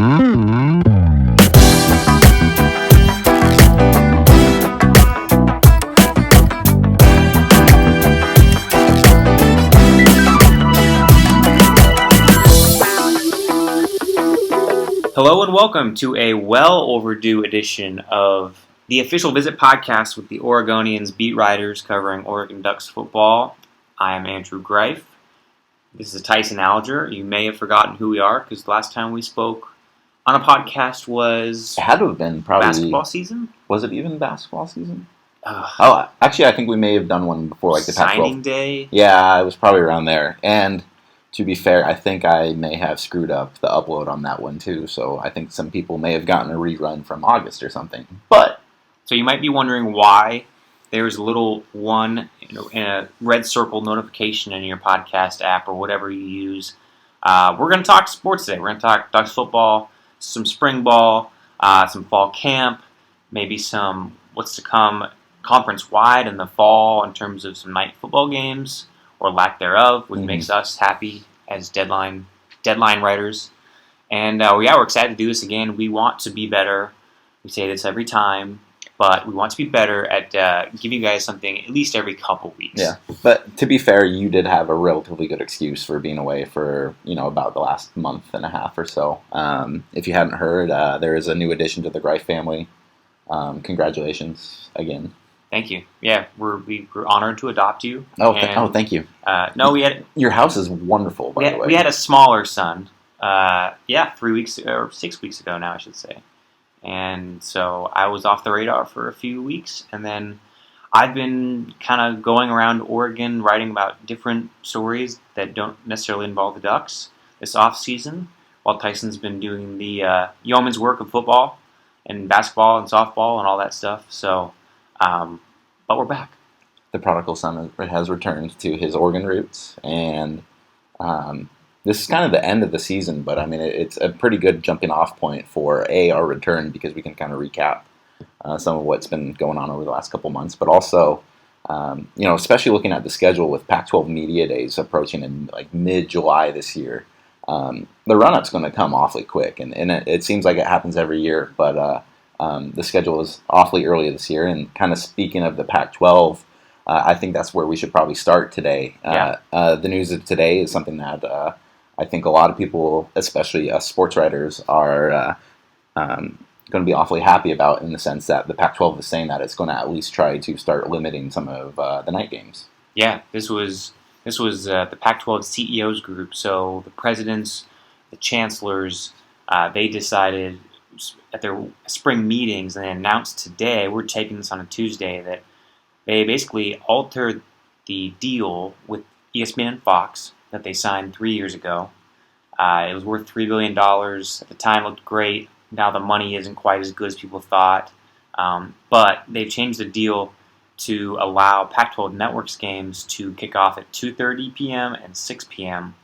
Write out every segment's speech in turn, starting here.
Hello and welcome to a well overdue edition of the Official Visit podcast with the Oregonians beat writers covering Oregon Ducks football. I am Andrew Greif. This is Tyson Alger. You may have forgotten who we are because the last time we spoke on a podcast was... It had to have been probably... basketball season? Was it even basketball season? Actually, I think we may have done one before, like the Pac-12. Signing day? Yeah, it was probably around there. And to be fair, I think I may have screwed up the upload on that one too. So I think some people may have gotten a rerun from August or something. But so you might be wondering why there's a little one in a red circle notification in your podcast app or whatever you use. We're going to talk sports today. We're going to talk Ducks football, some spring ball, some fall camp, maybe some what's to come conference-wide in the fall in terms of some night football games or lack thereof, which makes us happy as deadline writers. And we're excited to do this again. We want to be better. We say this every time, but we want to be better at giving you guys something at least every couple weeks. Yeah, but to be fair, you did have a relatively good excuse for being away for about the last month and a half or so. If you hadn't heard, there is a new addition to the Greif family. Congratulations again. Thank you. Yeah, we're honored to adopt you. Thank you. We had your house is wonderful. By the way, we had a smaller son. 3 weeks or 6 weeks ago now, I should say. And so I was off the radar for a few weeks, and then I've been kind of going around Oregon writing about different stories that don't necessarily involve the Ducks this off season, while Tyson's been doing the yeoman's work of football and basketball and softball and all that stuff. So. But we're back. The prodigal son has returned to his Oregon roots, and this is kind of the end of the season, but I mean, it's a pretty good jumping off point for our return because we can kind of recap some of what's been going on over the last couple months, but also, especially looking at the schedule with Pac-12 Media Days approaching in like mid-July this year, the run-up's going to come awfully quick, and it seems like it happens every year, but the schedule is awfully early this year, and kind of speaking of the Pac-12, I think that's where we should probably start today. The news of today is something that I think a lot of people, especially us sports writers, are going to be awfully happy about, in the sense that the Pac-12 is saying that it's going to at least try to start limiting some of the night games. Yeah, this was the Pac-12 CEOs group. So the presidents, the chancellors, they decided at their spring meetings, and they announced today, we're taping this on a Tuesday, that they basically altered the deal with ESPN and Fox that they signed 3 years ago. It was worth $3 billion. At the time, it looked great. Now the money isn't quite as good as people thought. But they've changed the deal to allow Pac-12 Network's games to kick off at 2:30 p.m. and 6 p.m.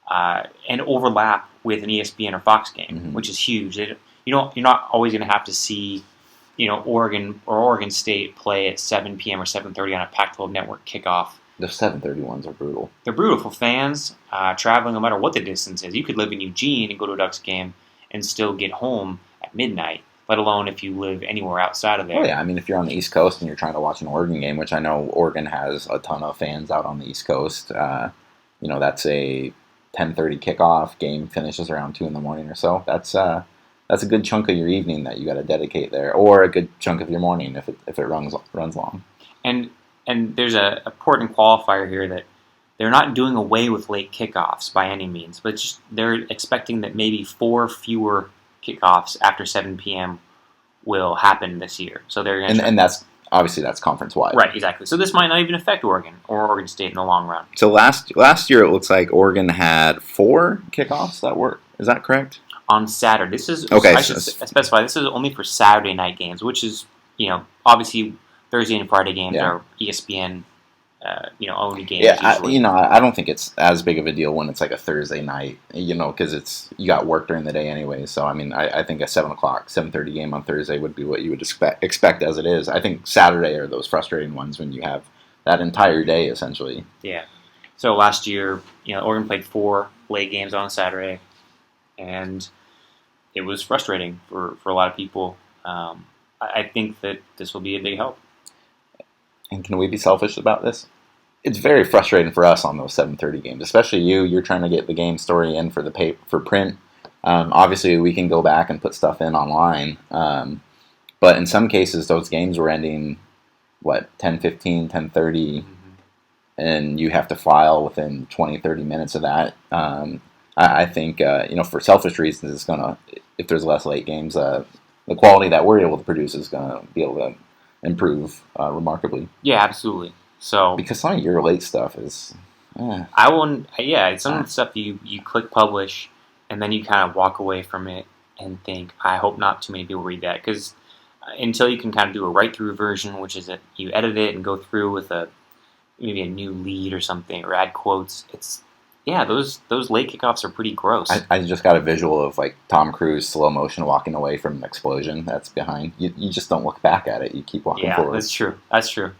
And overlap with an ESPN or Fox game, which is huge. You're not always going to have to see, Oregon or Oregon State play at 7 p.m. or 7:30 on a Pac-12 network kickoff. The 7:30 ones are brutal. They're brutal for fans traveling, no matter what the distance is. You could live in Eugene and go to a Ducks game and still get home at midnight, let alone if you live anywhere outside of there. Oh yeah, I mean, if you're on the East Coast and you're trying to watch an Oregon game, which I know Oregon has a ton of fans out on the East Coast, that's a 10:30 kickoff. Game finishes around 2 in the morning or so. That's a good chunk of your evening that you got to dedicate there, or a good chunk of your morning if it runs long. And there's a important qualifier here that they're not doing away with late kickoffs by any means, but just they're expecting that maybe 4 fewer kickoffs after 7 p.m. will happen this year. So they're going to and that's obviously that's conference wide. Right, exactly. So this might not even affect Oregon or Oregon State in the long run. So last year it looks like Oregon had 4 kickoffs that were. Is that correct? On Saturday. This is okay. I should specify. This is only for Saturday night games, which is obviously Thursday and Friday games are ESPN only games. Yeah, I don't think it's as big of a deal when it's like a Thursday night, because you got work during the day anyway. So I mean, I think a 7:30 game on Thursday would be what you would expect as it is. I think Saturday are those frustrating ones when you have that entire day essentially. Yeah. So last year, Oregon played 4 late games on Saturday, and it was frustrating for a lot of people. I think that this will be a big help. And can we be selfish about this? It's very frustrating for us on those 7:30 games, especially you. You're trying to get the game story in for for print. Obviously, we can go back and put stuff in online, but in some cases, those games were ending 10:15, 10:30, and you have to file within 20, 30 minutes of that. I think for selfish reasons, it's gonna, if there's less late games, the quality that we're able to produce is gonna be able to improve remarkably. Yeah, absolutely. So because some of your late stuff is, I won't. Yeah, some of the stuff you click publish, and then you kind of walk away from it and think, I hope not too many people read that, because until you can kind of do a write-through version, which is that you edit it and go through with maybe a new lead or something, or add quotes. Those late kickoffs are pretty gross. I just got a visual of like Tom Cruise slow motion walking away from an explosion that's behind. You just don't look back at it. You keep walking forward. Yeah, that's true.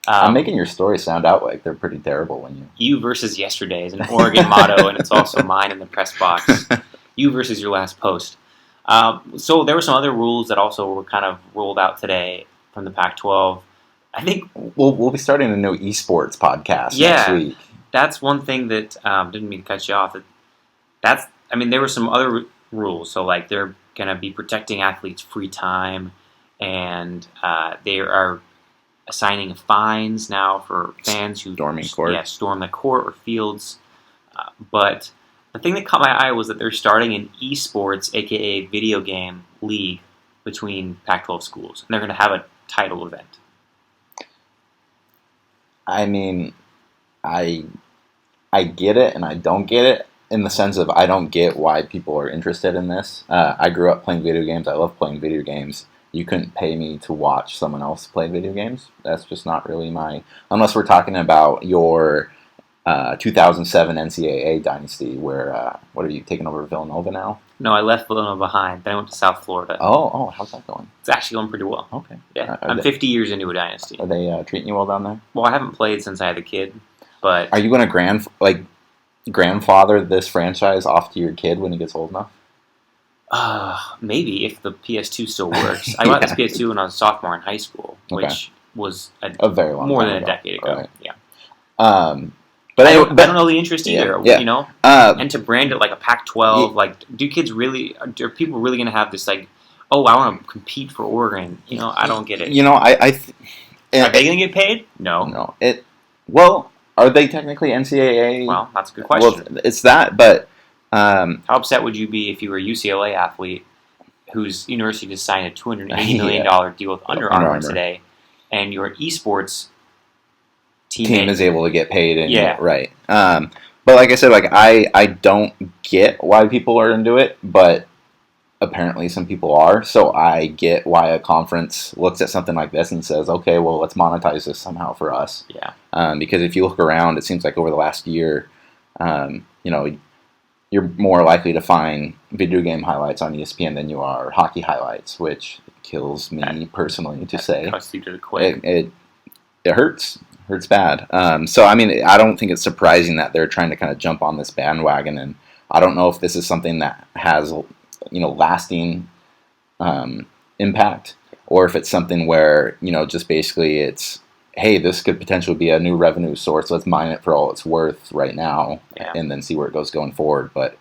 I'm making your stories sound out like they're pretty terrible when you versus yesterday is an Oregon motto, and it's also mine in the press box. You versus your last post. So there were some other rules that also were kind of rolled out today from the Pac-12. I think we'll be starting a new esports podcast next week. That's one thing that didn't mean to cut you off. There were some other rules. So like they're going to be protecting athletes' free time, and they are assigning fines now for fans who storm the court or fields. But the thing that caught my eye was that they're starting an esports, aka video game league, between Pac-12 schools, and they're going to have a title event. I mean, I get it and I don't get it, in the sense of I don't get why people are interested in this. I grew up playing video games. I love playing video games. You couldn't pay me to watch someone else play video games. That's just not really unless we're talking about your 2007 NCAA dynasty, where, what are you, taking over Villanova now? No, I left Villanova behind. Then I went to South Florida. Oh, how's that going? It's actually going pretty well. Okay. Yeah, I'm 50 years into a dynasty. Are they treating you well down there? Well, I haven't played since I had a kid, but... Are you going to grandfather this franchise off to your kid when he gets old enough? Maybe, if the PS2 still works. I got this PS2 when I was a sophomore in high school, which was a very long more than a decade ago. Right. Yeah. But I don't know the interest either. Yeah. And to brand it like a Pac-12, are people really going to have this like, oh, I want to compete for Oregon? I don't get it. Are they going to get paid? No. Well, are they technically NCAA? Well, that's a good question. Well, it's that, but. How upset would you be if you were a UCLA athlete whose university just signed a $280 million deal with Under Armour today, and your esports team is able to get paid? Right. But like I said, I don't get why people are into it, but apparently some people are. So I get why a conference looks at something like this and says, okay, well, let's monetize this somehow for us. Yeah. Because if you look around, it seems like over the last year, you're more likely to find video game highlights on ESPN than you are hockey highlights, which kills me personally to say. Cuts you to the quick. It hurts. Hurts bad. So, I don't think it's surprising that they're trying to kind of jump on this bandwagon, and I don't know if this is something that has, lasting impact, or if it's something where, just basically it's, hey, this could potentially be a new revenue source. Let's mine it for all it's worth right now, and then see where it goes going forward. But,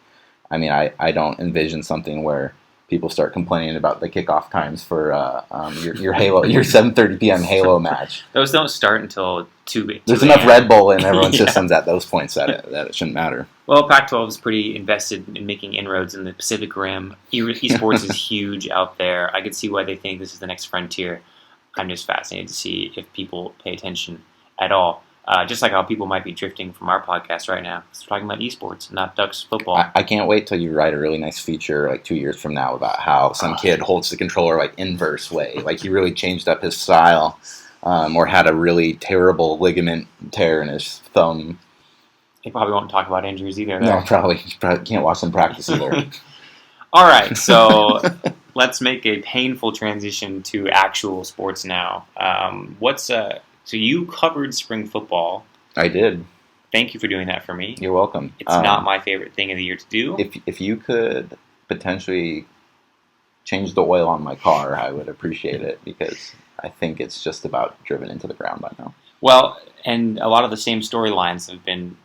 I don't envision something where people start complaining about the kickoff times for your Halo, your 7:30 p.m. Halo match. Those don't start until 2 There's enough Red Bull in everyone's systems at those points that it shouldn't matter. Well, Pac-12 is pretty invested in making inroads in the Pacific Rim. Esports is huge out there. I could see why they think this is the next frontier. I'm just fascinated to see if people pay attention at all. Just like how people might be drifting from our podcast right now. We're talking about esports, not Ducks football. I can't wait till you write a really nice feature like 2 years from now about how some kid holds the controller like inverse way. Like he really changed up his style, or had a really terrible ligament tear in his thumb. He probably won't talk about injuries either. No, probably can't watch them practice either. All right, so let's make a painful transition to actual sports now. So you covered spring football. I did. Thank you for doing that for me. You're welcome. It's not my favorite thing of the year to do. If you could potentially change the oil on my car, I would appreciate it because I think it's just about driven into the ground by now. Well, and a lot of the same storylines have been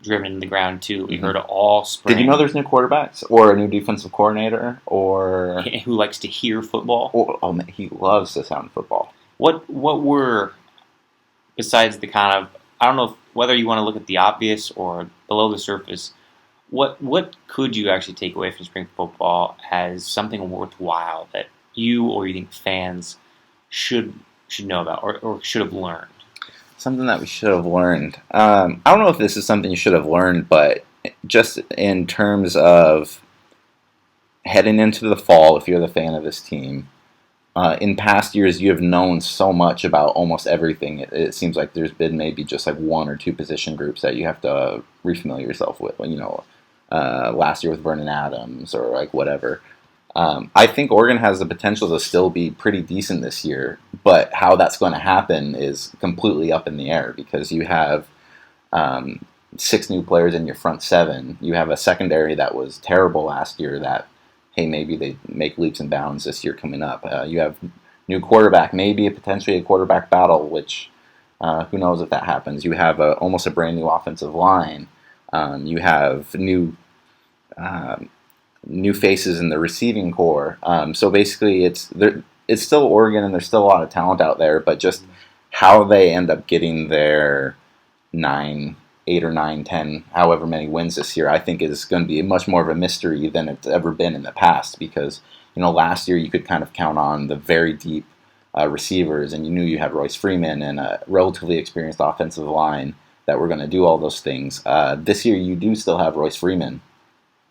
driven into the ground too. We heard all spring. Did you know there's new quarterbacks or a new defensive coordinator or who likes to hear football? Oh man, he loves the sound of football. What were, besides the kind of, I don't know whether you want to look at the obvious or below the surface, what could you actually take away from spring football as something worthwhile that you or you think fans should know about or should have learned? Something that we should have learned. I don't know if this is something you should have learned, but just in terms of heading into the fall, if you're the fan of this team, in past years you have known so much about almost everything. It seems like there's been maybe just like one or two position groups that you have to refamiliar yourself with. Last year with Vernon Adams or like whatever. I think Oregon has the potential to still be pretty decent this year, but how that's going to happen is completely up in the air because you have 6 new players in your front 7. You have a secondary that was terrible last year that, hey, maybe they make leaps and bounds this year coming up. You have new quarterback, maybe potentially a quarterback battle, which who knows if that happens. You have almost a brand new offensive line. You have new faces in the receiving core. So basically, it's still Oregon, and there's still a lot of talent out there. But just how they end up getting their 8 or 9, 10, however many wins this year, I think is going to be much more of a mystery than it's ever been in the past. Because last year you could kind of count on the very deep receivers, and you knew you had Royce Freeman and a relatively experienced offensive line that were going to do all those things. This year you do still have Royce Freeman,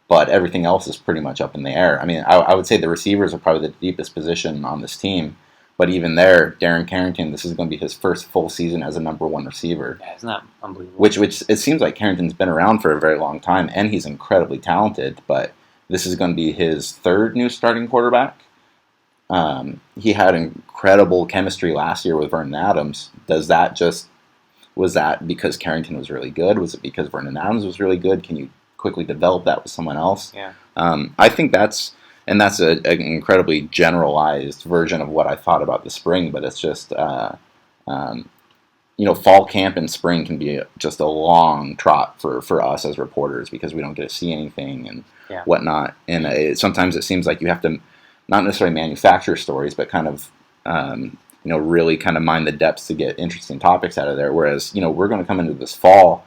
but everything else is pretty much up in the air. I mean, I would say the receivers are probably the deepest position on this team, but even there, Darren Carrington, this is going to be his first full season as a number 1 receiver. Yeah, isn't that unbelievable? Which it seems like Carrington's been around for a very long time, and he's incredibly talented, but this is going to be his 3rd new starting quarterback. He had incredible chemistry last year with Vernon Adams. Was that because Carrington was really good? Was it because Vernon Adams was really good? Can you quickly develop that with someone else? Yeah. I think that's an incredibly generalized version of what I thought about the spring, but it's just, fall camp and spring can be just a long trot for us as reporters because we don't get to see anything and whatnot. And sometimes it seems like you have to not necessarily manufacture stories, but kind of, really kind of mine the depths to get interesting topics out of there. Whereas, we're going to come into this fall.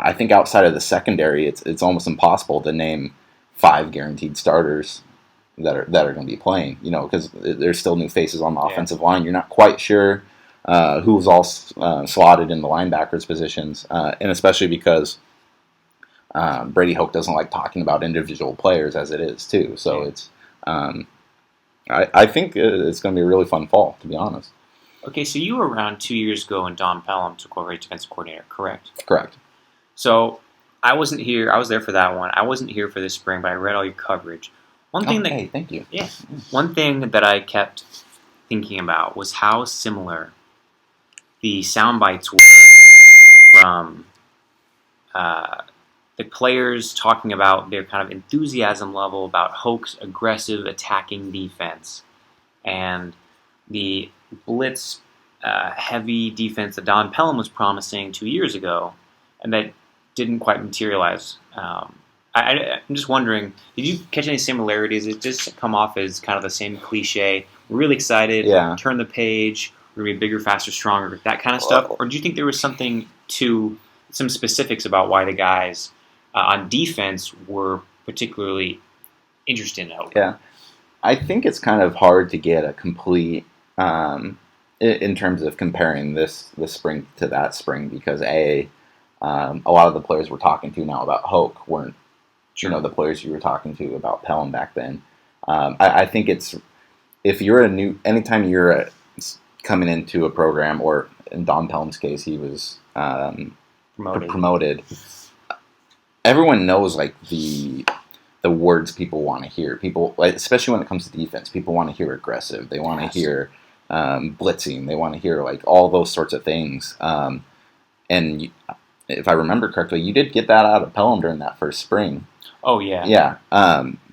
I think outside of the secondary, it's almost impossible to name 5 guaranteed starters that are going to be playing. Because there's still new faces on the offensive line. You're not quite sure who's all slotted in the linebackers positions, and especially because Brady Hoke doesn't like talking about individual players as it is too. So it's I think it's going to be a really fun fall, to be honest. Okay, so you were around 2 years ago when Don Pelham took over as defensive coordinator, correct? Correct. So I wasn't here. I was there for that one. I wasn't here for this spring, but I read all your coverage. Hey, thank you. Yeah. One thing that I kept thinking about was how similar the sound bites were from the players talking about their kind of enthusiasm level about Hoke's aggressive attacking defense and the blitz heavy defense that Don Pelham was promising 2 years ago and that didn't quite materialize. I'm just wondering, did you catch any similarities? Did it just come off as kind of the same cliche? We're really excited, turn the page, we're going to be bigger, faster, stronger, that kind of stuff? Or do you think there was some specifics about why the guys on defense were particularly interested in Hoke? Yeah. I think it's kind of hard to get a complete, in terms of comparing this spring to that spring, because a lot of the players we're talking to now about Hoke weren't, the players you were talking to about Pelham back then. I think it's, if you're anytime you're coming into a program, or in Don Pelham's case, he was promoted. Everyone knows like the words people want to hear. People, especially when it comes to defense, people want to hear aggressive. They want to hear blitzing. They want to hear like all those sorts of things. And if I remember correctly, you did get that out of Pelham during that first spring. Oh yeah. Yeah.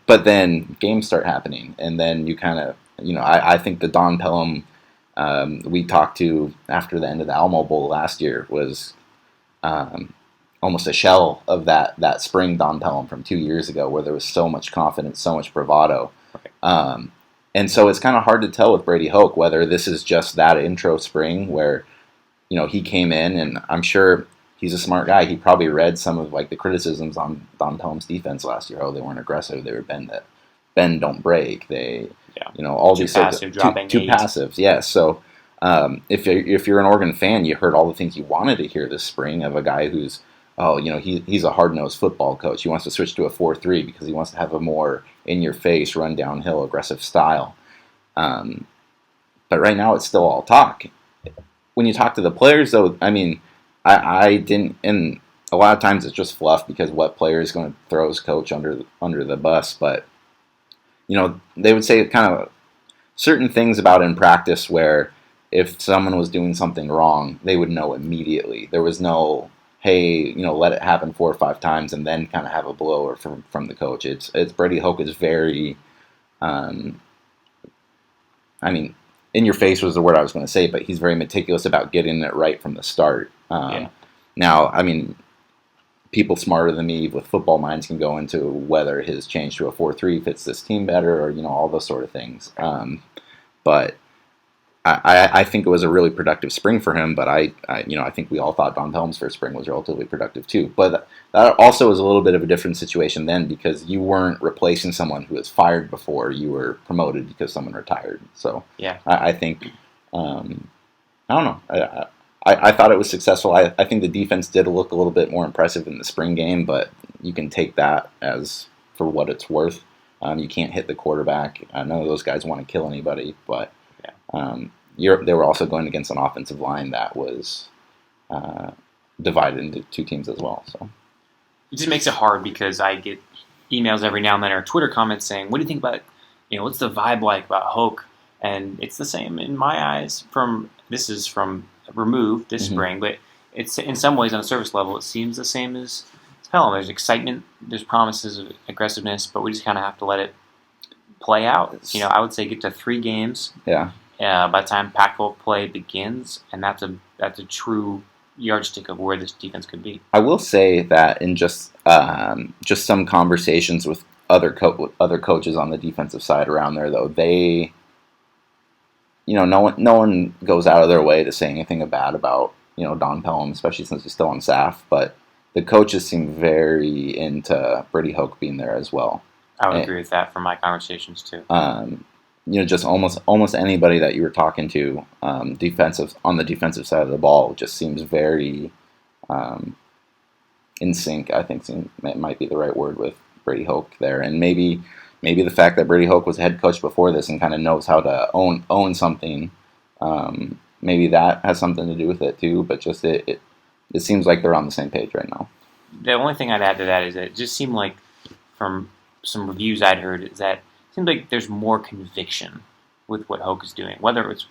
But then games start happening, and then you kind of, I think the Don Pelham we talked to after the end of the Alamo Bowl last year was almost a shell of that spring Don Pelham from 2 years ago, where there was so much confidence, so much bravado. Right. And so it's kind of hard to tell with Brady Hoke whether this is just that intro spring where, he came in, and I'm sure he's a smart guy. He probably read some of like the criticisms on Don Pelham's defense last year. Oh, they weren't aggressive. They were bend don't break. They, all too these passive, too passive. Yeah. So if you're an Oregon fan, you heard all the things you wanted to hear this spring of a guy who's he's a hard-nosed football coach. He wants to switch to a 4-3 because he wants to have a more in-your-face, run downhill, aggressive style. But right now it's still all talk. When you talk to the players, though, I mean, I didn't, and a lot of times it's just fluff because what player is going to throw his coach under the bus. But they would say kind of certain things about in practice where if someone was doing something wrong, they would know immediately. There was no, hey, let it happen 4 or 5 times and then kind of have a blower from the coach. It's Brady Hoke is very, in your face was the word I was going to say, but he's very meticulous about getting it right from the start. Now, people smarter than me with football minds can go into whether his change to a 4-3 fits this team better, or all those sort of things. But I think it was a really productive spring for him. But I think we all thought Don Pelham's first spring was relatively productive too. But that also was a little bit of a different situation then because you weren't replacing someone who was fired before. You were promoted because someone retired. So yeah, I think I don't know. I thought it was successful. I think the defense did look a little bit more impressive in the spring game, but you can take that as for what it's worth. You can't hit the quarterback. None of those guys want to kill anybody, but they were also going against an offensive line that was divided into 2 teams as well. So it just makes it hard because I get emails every now and then or Twitter comments saying, "What do you think about what's the vibe like about Hoke?" And it's the same in my eyes. This is from removed this spring, but it's in some ways on a surface level it seems the same as Pelham. There's excitement, there's promises of aggressiveness, but we just kind of have to let it play out. I would say get to 3 games. Yeah. By the time Pac-12 play begins, and that's a true yardstick of where this defense could be. I will say that in just some conversations with other coaches on the defensive side around there, though, they, no one goes out of their way to say anything bad about Don Pelham, especially since he's still on staff. But the coaches seem very into Brady Hoke being there as well. I would agree with that from my conversations too. Just almost anybody that you were talking to, on the defensive side of the ball, just seems very in sync. I think it might be the right word with Brady Hoke there, and maybe the fact that Brady Hoke was head coach before this and kind of knows how to own something, maybe that has something to do with it too. But just it seems like they're on the same page right now. The only thing I'd add to that is that it just seemed like from some reviews I'd heard is that seems like there's more conviction with what Hoke is doing. Whether it's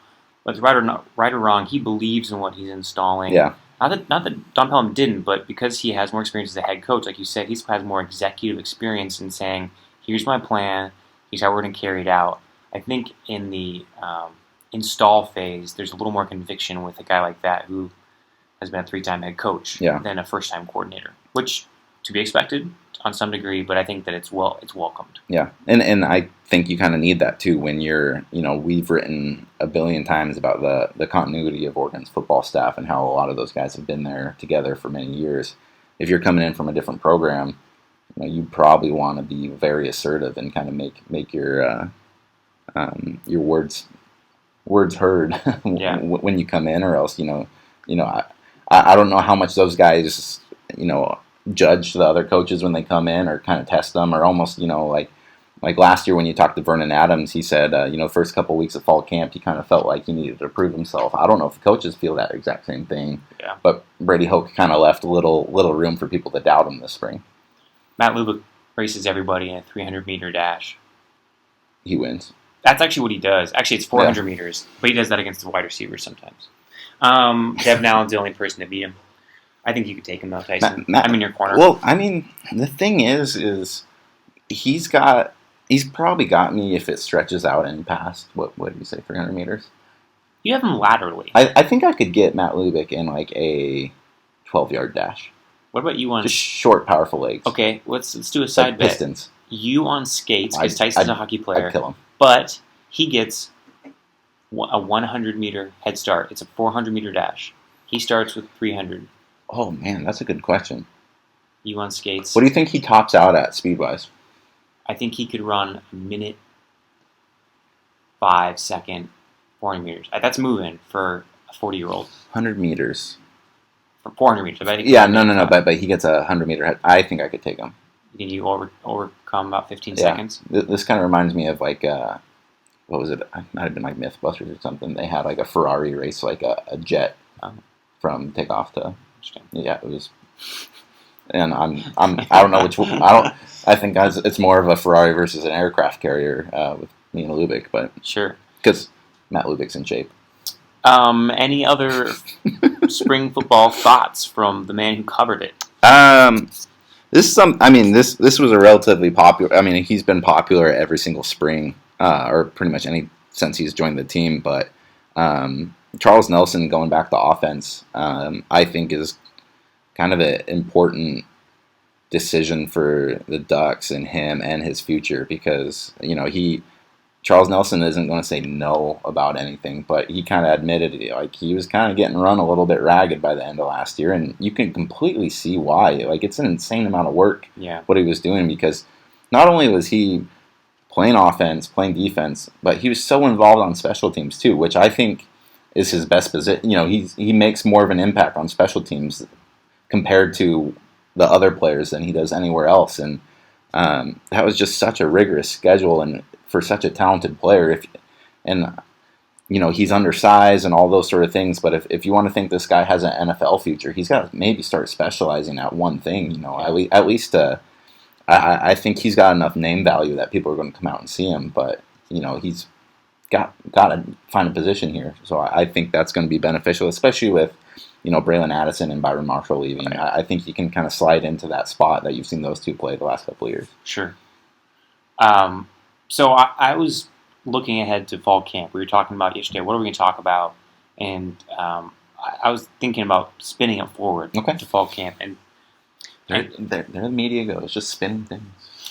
right or wrong, he believes in what he's installing. Yeah. Not that Don Pelham didn't, but because he has more experience as a head coach, like you said, he has more executive experience in saying, "Here's my plan. Here's how we're going to carry it out." I think in the install phase, there's a little more conviction with a guy like that who has been a 3-time head coach than a first-time coordinator, which to be expected on some degree, but I think that it's welcomed. Yeah, and I think you kind of need that too when you're, we've written a billion times about the continuity of Oregon's football staff and how a lot of those guys have been there together for many years. If you're coming in from a different program, you probably want to be very assertive and kind of make your words heard when you come in, or else I don't know how much those guys judge the other coaches when they come in, or kind of test them, or almost like last year when you talked to Vernon Adams, he said first couple weeks of fall camp he kind of felt like he needed to prove himself. I don't know if the coaches feel that exact same thing, but Brady Hoke kind of left a little room for people to doubt him this spring. Matt Lubick races everybody in a 300-meter dash. He wins. That's actually what he does. Actually, it's 400 meters, but he does that against the wide receivers sometimes. Devin Allen's the only person to beat him. I think you could take him though, Tyson. I'm in your corner. Well, the thing is he's got He's probably got me if it stretches out and past, what did you say, 300 meters? You have him laterally. I think I could get Matt Lubick in like a 12-yard dash. What about you on... Just short, powerful legs. Okay, let's do a side bet. Pistons. You on skates, because Tyson's a hockey player. I'd kill him. But he gets a 100-meter head start. It's a 400-meter dash. He starts with 300. Oh, man, that's a good question. You on skates. What do you think he tops out at speed-wise? I think he could run a minute, 5 second, 400 meters. That's moving for a 40-year-old. 100 meters. For 400 meters. No. But he gets a 100-meter head. I think I could take him. Can you overcome about 15 seconds? This kind of reminds me of like, what was it? It might have been like Mythbusters or something. They had like a Ferrari race, like a jet from takeoff to. Yeah, it was. And I don't know which one. I think it's more of a Ferrari versus an aircraft carrier with me and Lubick, but sure, because Matt Lubick's in shape. Any other spring football thoughts from the man who covered it? This was a relatively popular. I mean, he's been popular every single spring, or pretty much since he's joined the team. But Charles Nelson going back to offense, I think is kind of an important decision for the Ducks and him and his future, because Charles Nelson isn't going to say no about anything, but he kind of admitted like he was kind of getting run a little bit ragged by the end of last year, and you can completely see why. Like, it's an insane amount of work what he was doing, because not only was he playing offense, playing defense, but he was so involved on special teams too, which I think is his best position. He makes more of an impact on special teams compared to the other players than he does anywhere else, and that was just such a rigorous schedule, and for such a talented player, he's undersized and all those sort of things, but if you want to think this guy has an NFL future, he's got to maybe start specializing at one thing. At least I think he's got enough name value that people are going to come out and see him, but he's got to find a position here. So I think that's going to be beneficial, especially with Braylon Addison and Byron Marshall leaving. Right. I think he can kind of slide into that spot that you've seen those two play the last couple of years. Sure. So I was looking ahead to fall camp. We were talking about yesterday, what are we going to talk about? And I was thinking about spinning it forward to fall camp. And there the media goes, just spinning things.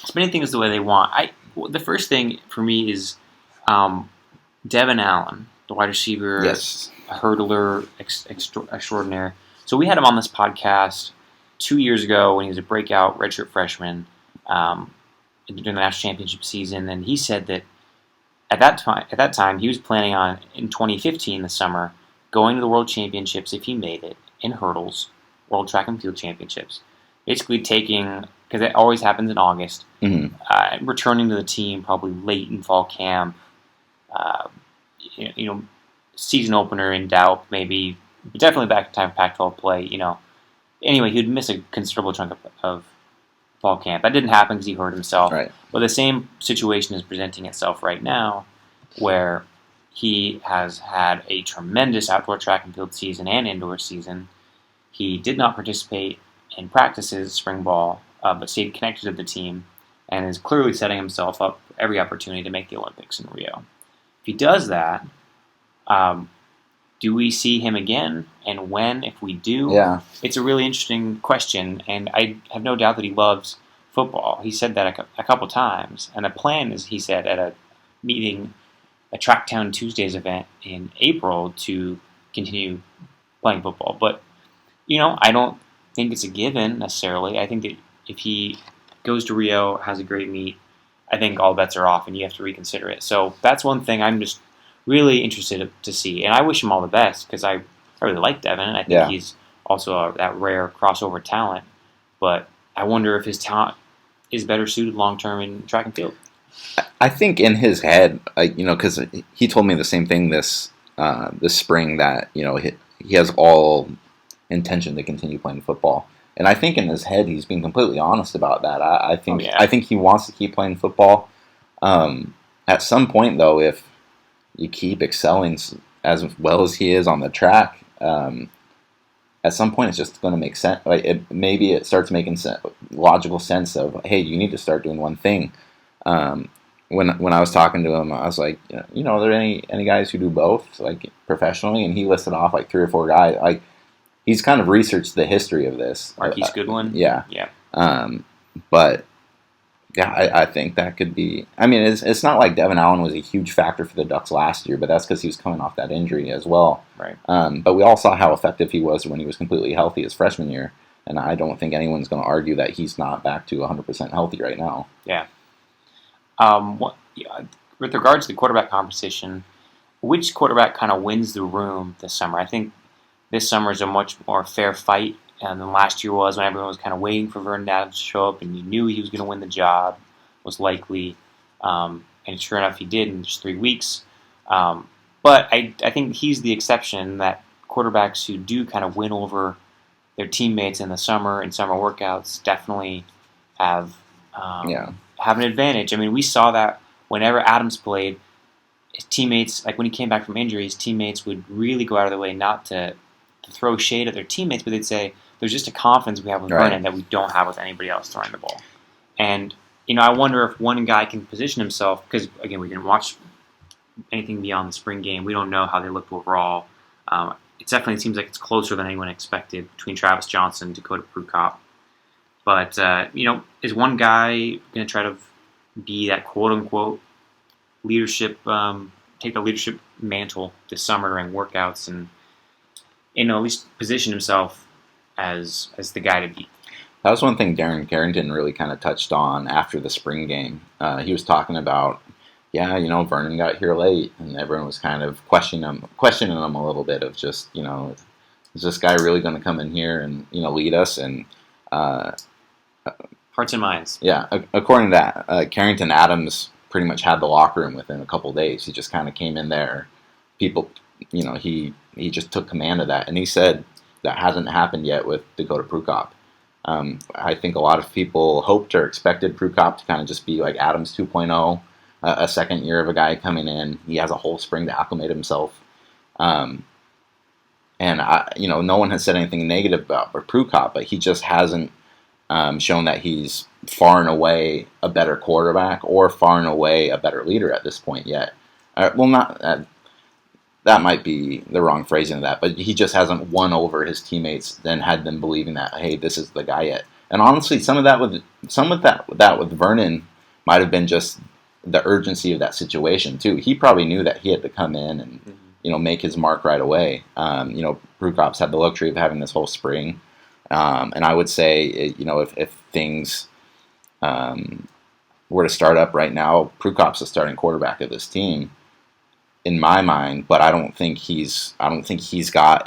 Spinning things the way they want. The first thing for me is Devin Allen, the wide receiver, a hurdler extraordinaire. So we had him on this podcast 2 years ago when he was a breakout redshirt freshman. During the national championship season, and he said that at that time he was planning on, in 2015, the summer, going to the World Championships if he made it in hurdles, World Track and Field Championships. Basically taking, because it always happens in August, returning to the team probably late in fall camp. Season opener in doubt, maybe, but definitely back in time for Pac-12 play. Anyway, he'd miss a considerable chunk of fall camp. That didn't happen because he hurt himself. Right. But the same situation is presenting itself right now, where he has had a tremendous outdoor track and field season and indoor season. He did not participate in practices, spring ball, but stayed connected to the team and is clearly setting himself up for every opportunity to make the Olympics in Rio. If he does that, do we see him again? And when, if we do? Yeah. It's a really interesting question, and I have no doubt that he loves football. He said that a couple times. And the plan is, he said, at a meeting, a Tracktown Tuesdays event in April, to continue playing football. But, I don't think it's a given necessarily. I think that if he goes to Rio, has a great meet, I think all bets are off and you have to reconsider it. So that's one thing I'm just really interested to see. And I wish him all the best, because I really like Devin, and I think he's also that rare crossover talent. But I wonder if his talent is better suited long-term in track and field. I think in his head, because he told me the same thing this spring, that he has all intention to continue playing football, and I think in his head he's being completely honest about that. I think he wants to keep playing football. At some point, though, if you keep excelling as well as he is on the track, at some point it's just going to make sense. Maybe it starts making logical sense of, hey, you need to start doing one thing. when I was talking to him, I was like, are there any guys who do both, like, professionally? And he listed off like 3 or 4 guys. Like, he's kind of researched the history of this. Marquise Goodwin. Yeah. Yeah. But yeah, I think that could be. I mean, it's not like Devin Allen was a huge factor for the Ducks last year, but that's because he was coming off that injury as well. Right. But we all saw how effective he was when he was completely healthy his freshman year, and I don't think anyone's going to argue that he's not back to 100% healthy right now. Yeah. With regards to the quarterback conversation, which quarterback kind of wins the room this summer? I think this summer is a much more fair fight than last year was, when everyone was kind of waiting for Vernon Adams to show up, and you knew he was going to win the job, was likely, and sure enough, he did in just 3 weeks. But I think he's the exception, that quarterbacks who do kind of win over their teammates in the summer and summer workouts definitely have an advantage. I mean, we saw that whenever Adams played, his teammates, like when he came back from injury, his teammates would really go out of their way not to throw shade at their teammates, but they'd say, there's just a confidence we have with Vernon that we don't have with anybody else throwing the ball. And, I wonder if one guy can position himself, because, again, we didn't watch anything beyond the spring game. We don't know how they looked overall. It definitely seems like it's closer than anyone expected between Travis Johnson and Dakota Prukop. But, is one guy going to try to be that quote-unquote leadership, take the leadership mantle this summer during workouts and, at least position himself as the guy to beat? That was one thing Darren Carrington really kind of touched on after the spring game. He was talking about, Vernon got here late, and everyone was kind of questioning him a little bit of just, is this guy really going to come in here and, lead us? And hearts and minds. Yeah, according to that, Carrington Adams pretty much had the locker room within a couple days. He just kind of came in there. People, he just took command of that, and he said that hasn't happened yet with Dakota Prukop. I think a lot of people hoped or expected Prukop to kind of just be like Adams 2.0, a second year of a guy coming in. He has a whole spring to acclimate himself. And no one has said anything negative about Prukop, but he just hasn't shown that he's far and away a better quarterback or far and away a better leader at this point yet. That might be the wrong phrasing of that, but he just hasn't won over his teammates and had them believing that, hey, this is the guy yet. And honestly, some of that with Vernon might have been just the urgency of that situation too. He probably knew that he had to come in and make his mark right away. Prukop's had the luxury of having this whole spring, and I would say if things were to start up right now, Prukop's the starting quarterback of this team, in my mind, but I don't think he's got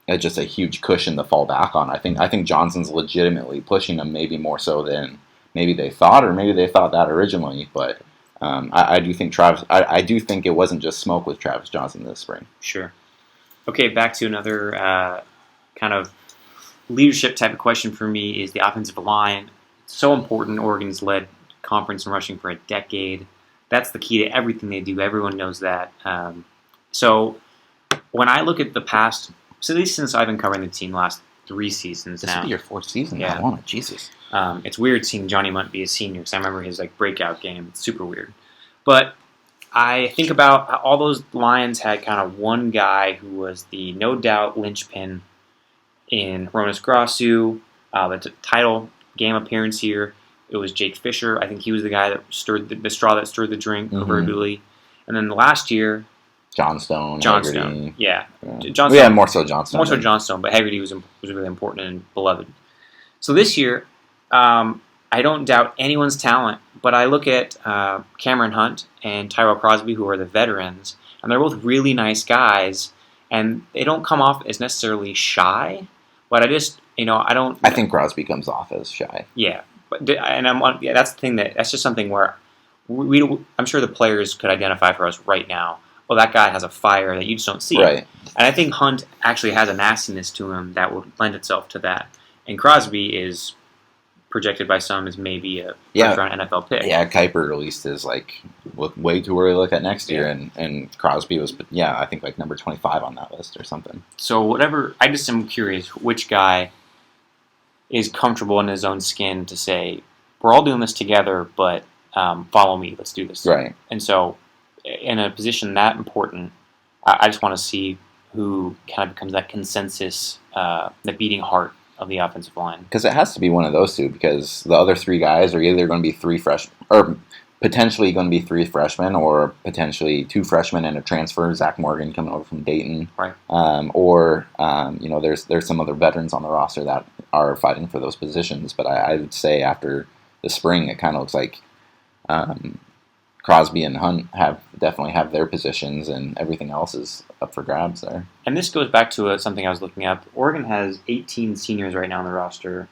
just a huge cushion to fall back on. I think Johnson's legitimately pushing him, maybe more so than maybe they thought, or maybe they thought that originally. But I do think I do think it wasn't just smoke with Travis Johnson this spring. Sure. Okay, back to another kind of leadership type of question for me is the offensive line. It's so important. Oregon's led conference in rushing for a decade. That's the key to everything they do. Everyone knows that. So when I look at the past, so at least since I've been covering the team the last 3 seasons this now. This will be your 4th season. Yeah. I want it. Jesus. It's weird seeing Johnny Munt be a senior, because I remember his breakout game. It's super weird. But I think about how all those Lions had kind of one guy who was the no doubt linchpin in Hronis Grasu, the title game appearance here. It was Jake Fisher. I think he was the guy that stirred the straw that stirred the drink, proverbially. And then last year, Johnstone. Yeah. Johnstone. Yeah, more so Johnstone. More so Johnstone, but Haggerty was really important and beloved. So this year, I don't doubt anyone's talent, but I look at Cameron Hunt and Tyrell Crosby, who are the veterans, and they're both really nice guys, and they don't come off as necessarily shy, but I just, I don't... I think Crosby comes off as shy. Yeah. That's the thing that's just something where I'm sure the players could identify for us right now. Well, that guy has a fire that you just don't see. Right. And I think Hunt actually has a nastiness to him that would lend itself to that. And Crosby is projected by some as maybe a first-round NFL pick. Yeah, Kuiper released his way too early look at next year, and Crosby was I think number 25 on that list or something. So whatever, I just am curious which guy is comfortable in his own skin to say we're all doing this together, but follow me. Let's do this. Right. And so, in a position that important, I just want to see who kind of becomes that consensus, the beating heart of the offensive line. Because it has to be one of those two, because the other three guys are either going to be three freshmen, or potentially going to be three freshmen, or potentially two freshmen and a transfer, Zach Morgan coming over from Dayton. Right. Or there's some other veterans on the roster that are fighting for those positions. But I would say after the spring, it kind of looks like Crosby and Hunt definitely have their positions, and everything else is up for grabs there. And this goes back to something I was looking up. Oregon has 18 seniors right now on the roster.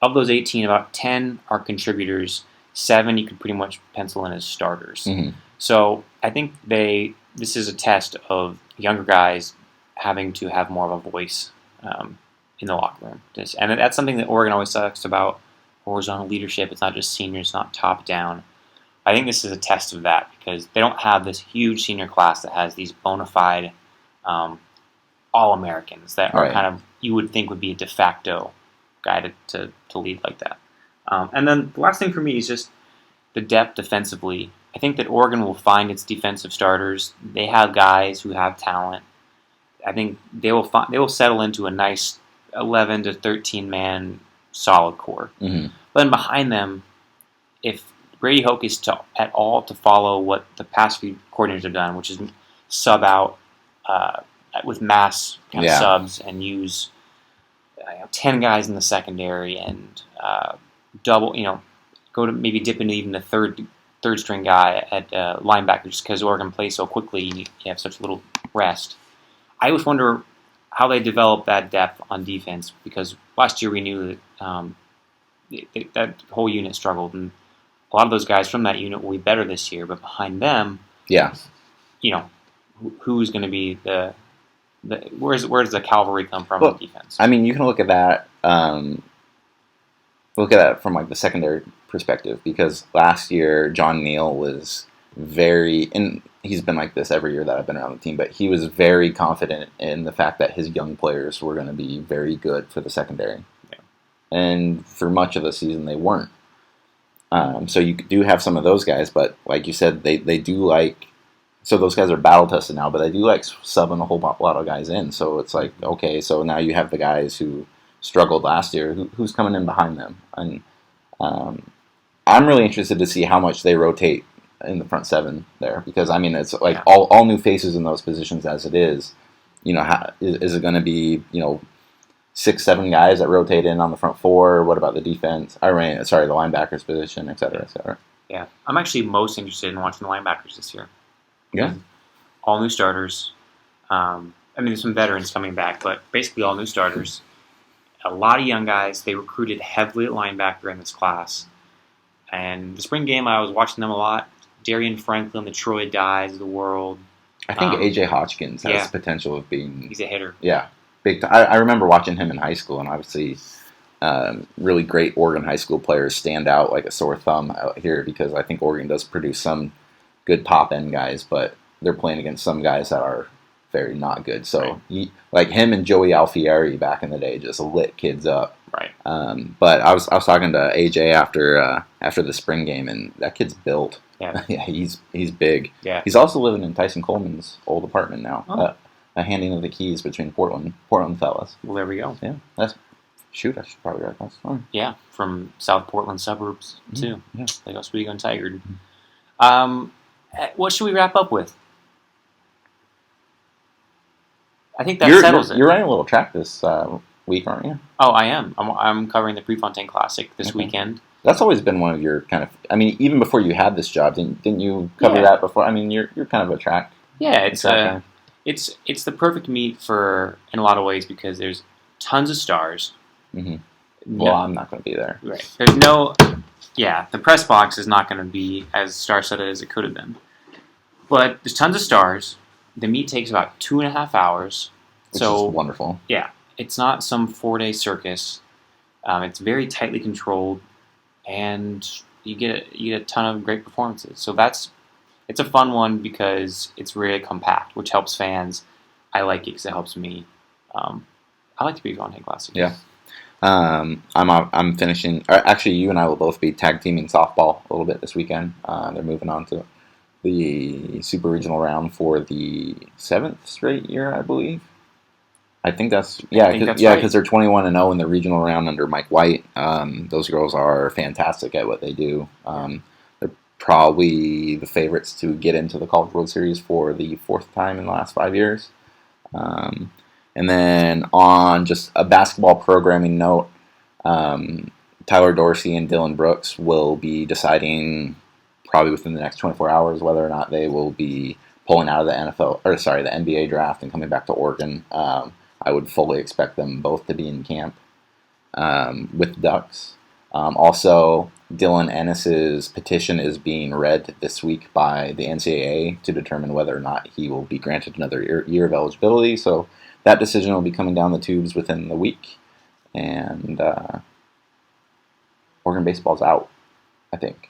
Of those 18, about 10 are contributors. 7 you could pretty much pencil in as starters. Mm-hmm. So I think this is a test of younger guys having to have more of a voice in the locker room. And that's something that Oregon always talks about, horizontal leadership. It's not just seniors, not top down. I think this is a test of that, because they don't have this huge senior class that has these bona fide All-Americans that are kind of, you would think would be a de facto guy to lead like that. And then the last thing for me is just the depth defensively. I think that Oregon will find its defensive starters. They have guys who have talent. I think they will settle into a nice 11 to 13 man solid core. Mm-hmm. But then behind them, if Brady Hoke is at all to follow what the past few coordinators have done, which is sub out with mass kind of subs and use 10 guys in the secondary and double, go to maybe dip into even the third string guy at linebacker, just because Oregon plays so quickly, you have such little rest. I always wonder how they develop that depth on defense, because last year we knew that that whole unit struggled, and a lot of those guys from that unit will be better this year. But behind them, who's going to be the where does the cavalry come from on defense? I mean, you can look at that. From like the secondary perspective, because last year John Neal was and he's been like this every year that I've been around the team, but he was very confident in the fact that his young players were going to be very good for the secondary. Yeah. And for much of the season, they weren't. So you do have some of those guys, but like you said, they do like, so those guys are battle tested now, but they do like subbing a whole lot of guys in. So it's like, okay, so now you have the guys who struggled last year, who's coming in behind them. And I'm really interested to see how much they rotate in the front seven there, because I mean, it's like all new faces in those positions as it is. Is it going to be 6-7 guys that rotate in on the front four? What about the defense? The linebackers position, et cetera, et cetera. Yeah, I'm actually most interested in watching the linebackers this year. Yeah, all new starters. There's some veterans coming back, but basically all new starters. A lot of young guys. They recruited heavily at linebacker in this class. And the spring game, I was watching them a lot. Darian Franklin, the Troy Dyes of the world. I think A.J. Hodgkins has potential of being... He's a hitter. Yeah. Big time. I remember watching him in high school, and obviously really great Oregon high school players stand out like a sore thumb out here, because I think Oregon does produce some good top-end guys, but they're playing against some guys that are very not good. So, like him and Joey Alfieri back in the day just lit kids up. Right. But I was talking to AJ after the spring game, and that kid's built. Yeah. Yeah, he's big. Yeah. He's also living in Tyson Coleman's old apartment now. Oh. A handing of the keys between Portland fellas. Well, there we go. Yeah. I should probably write that story. Yeah, from South Portland suburbs too. Yeah. Like Oswego and Tigard. Mm-hmm. What should we wrap up with? I think that settles it. You're running a little track this week, aren't you? Oh, I am. I'm covering the Prefontaine Classic this weekend. That's always been one of your kind of... I mean, even before you had this job, didn't you cover that before? I mean, you're kind of a track... Yeah, it's the perfect meet for, in a lot of ways, because there's tons of stars. Mm-hmm. Well, I'm not going to be there. Right. There's no... Yeah, the press box is not going to be as star-studded as it could have been. But there's tons of stars. The meet takes about 2.5 hours. Which is wonderful. Yeah. It's not some 4-day circus. It's very tightly controlled, and you get a ton of great performances. So it's a fun one because it's really compact, which helps fans. I like it because it helps me. I like the Prefontaine Classic. Yeah. I'm finishing. Actually, you and I will both be tag teaming softball a little bit this weekend. They're moving on to the super regional round for the 7th straight year, I believe. I think that's I think that's yeah, right. because they're 21-0 in the regional round under Mike White. Those girls are fantastic at what they do. They're probably the favorites to get into the College World Series for the 4th time in the last 5 years. And then on just a basketball programming note, Tyler Dorsey and Dylan Brooks will be deciding probably within the next 24 hours whether or not they will be pulling out of the the NBA draft and coming back to Oregon. I would fully expect them both to be in camp with Ducks. Also, Dylan Ennis's petition is being read this week by the NCAA to determine whether or not he will be granted another year of eligibility. So that decision will be coming down the tubes within the week. And Oregon baseball's out, I think.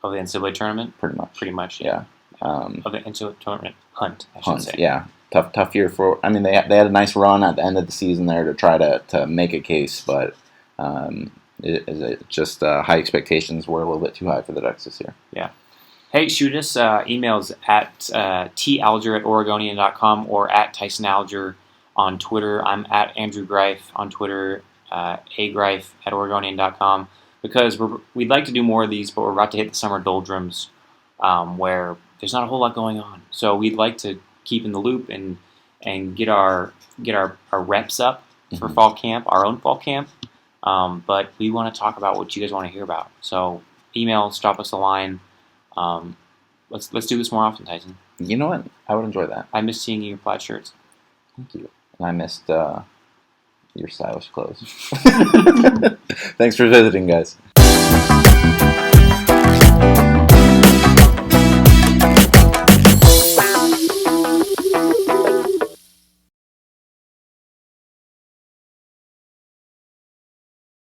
Of the NCAA tournament? Pretty much, yeah. Of the NCAA tournament hunt, I should say. Yeah. Tough year for. I mean, they had a nice run at the end of the season there to try to make a case, but just high expectations were a little bit too high for the Ducks this year. Yeah. Hey, shoot us emails at talger@oregonian.com or at Tyson Alger on Twitter. I'm at Andrew Greif on Twitter, agreif@oregonian.com, because we'd like to do more of these, but we're about to hit the summer doldrums where there's not a whole lot going on. So we'd like to keep in the loop and get our reps up for fall camp, our own fall camp. But we want to talk about what you guys want to hear about. So email, drop us a line. Let's do this more often, Tyson. You know what? I would enjoy that. I miss seeing your plaid shirts. Thank you. And I missed your stylish clothes. Thanks for visiting, guys.